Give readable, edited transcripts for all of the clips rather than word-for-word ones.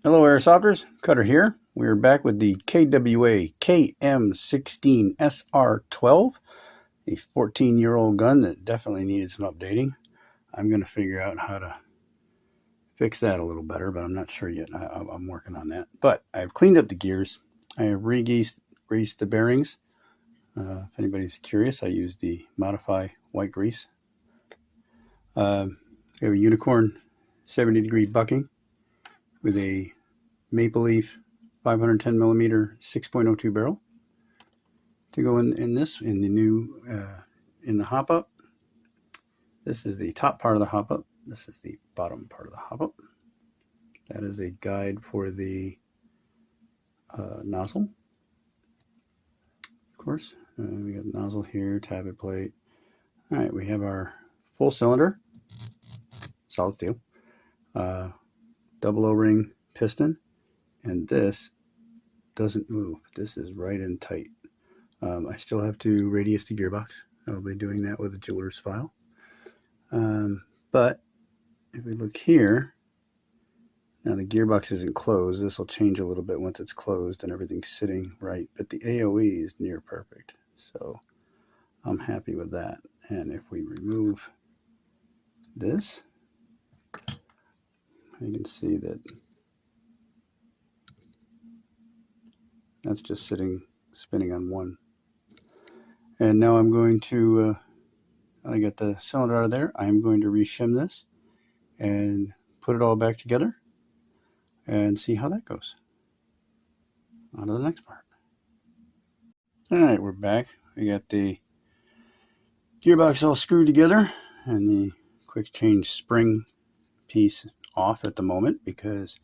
Hello Airsofters, Cutter here. We're back with the KWA KM16-SR12, a 14-year-old gun that definitely needed some updating. I'm going to figure out how to fix that a little better, but I'm not sure yet. I'm working on that. But I've cleaned up the gears. I have greased the bearings. If anybody's curious, I use the Modify white grease. We have a Unicorn 70-degree bucking with a Maple Leaf 510 millimeter 6.02 barrel to go in the new in the hop up. This is the top part of the hop up. This is the bottom part of the hop up. That is a guide for the nozzle. Of course, we got the nozzle here, tappet plate. All right, we have our full cylinder, solid steel, double O-ring piston. And this doesn't move. This is right and tight. I still have to radius the gearbox. I'll be doing that with a jeweler's file. But if we look here, now the gearbox isn't closed. This will change a little bit once it's closed and everything's sitting right. But the AOE is near perfect. So I'm happy with that. And if we remove this, you can see that that's just spinning on one. And now I'm going to, I got the cylinder out of there. I'm going to re-shim this and put it all back together and see how that goes. On to the next part. All right, we're back. We got the gearbox all screwed together and the quick change spring piece off at the moment because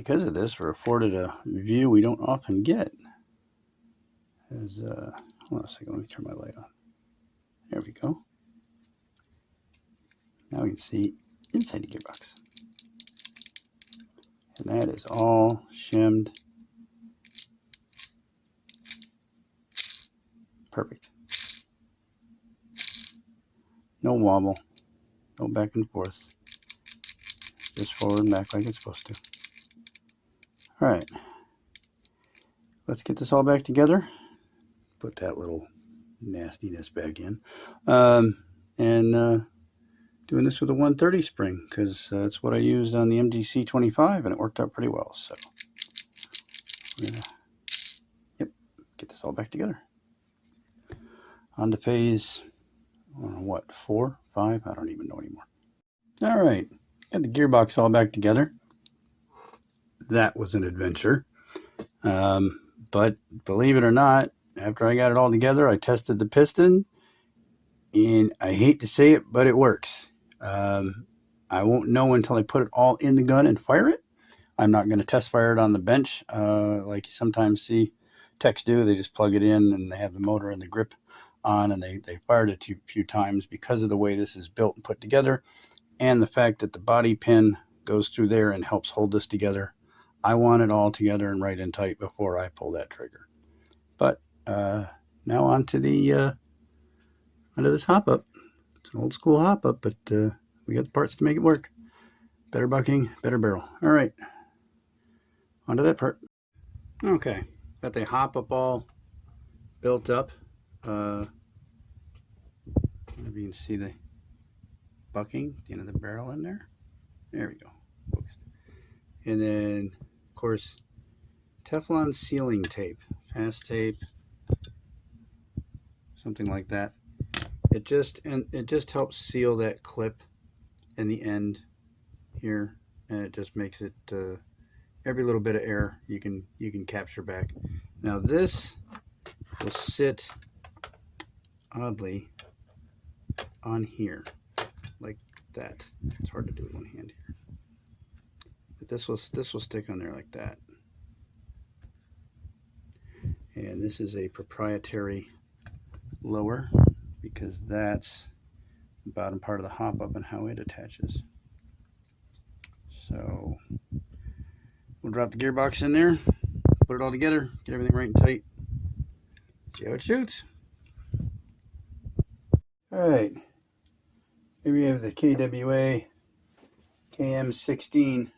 of this, we're afforded a view we don't often get. Hold on a second, let me turn my light on. There we go. Now we can see inside the gearbox. And that is all shimmed. Perfect. No wobble, no back and forth. Just forward and back like it's supposed to. All right, let's get this all back together. Put that little nastiness back in. Doing this with a 130 spring because that's what I used on the MGC 25 and it worked out pretty well. So, we're gonna, get this all back together. On to phase, I don't know what, 4, 5? I don't even know anymore. All right, got the gearbox all back together. That was an adventure. But believe it or not, after I got it all together, I tested the piston, and I hate to say it, but it works. I won't know until I put it all in the gun and fire it. I'm not going to test fire it on the bench like you sometimes see techs do. They just plug it in and they have the motor and the grip on, and they fired it a few times because of the way this is built and put together and the fact that the body pin goes through there and helps hold this together. I want it all together and right and tight before I pull that trigger. But now onto this hop up. It's an old school hop up, but we got the parts to make it work. Better bucking, better barrel. All right, onto that part. Okay, got the hop up all built up. Maybe you can see the bucking, the end of the barrel in there. There we go, focused. And then, of course, Teflon sealing tape, fast tape, something like that. It just helps seal that clip in the end here, and it just makes it every little bit of air you can capture back. Now this will sit oddly on here like that. It's hard to do with one hand here. This will stick on there like that. And this is a proprietary lower because that's the bottom part of the hop up and how it attaches. So we'll drop the gearbox in there, put it all together, get everything right and tight, see how it shoots. All right, here we have the KWA KM16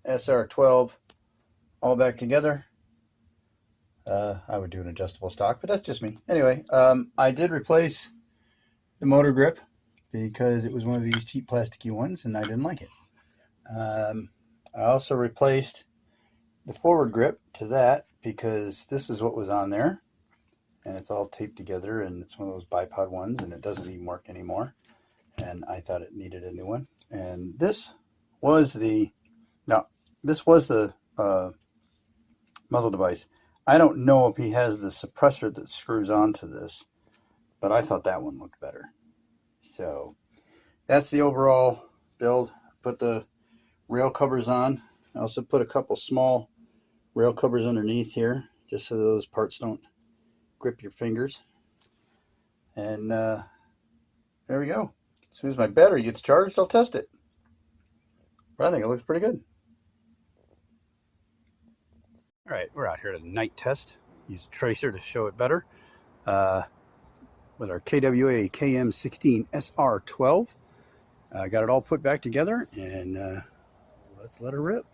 16-SR12 all back together. I would do an adjustable stock, but that's just me. Anyway, I did replace the motor grip because it was one of these cheap plasticky ones and I didn't like it. I also replaced the forward grip to that because this is what was on there, and it's all taped together, and it's one of those bipod ones, and it doesn't even work anymore, and I thought it needed a new one. And this was the muzzle device. I don't know if he has the suppressor that screws onto this, but I thought that one looked better. So that's the overall build. Put the rail covers on. I also put a couple small rail covers underneath here, just so those parts don't grip your fingers. And there we go. As soon as my battery gets charged, I'll test it. But I think it looks pretty good. All right, we're out here at a night test. Use a tracer to show it better. With our KWA KM16-SR12. I got it all put back together, and let's let her rip.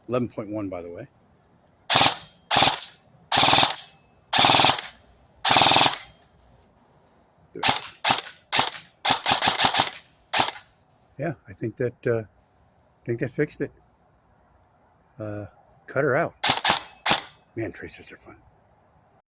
11.1, by the way. Yeah, I think that fixed it. Cut her out. Man, tracers are fun.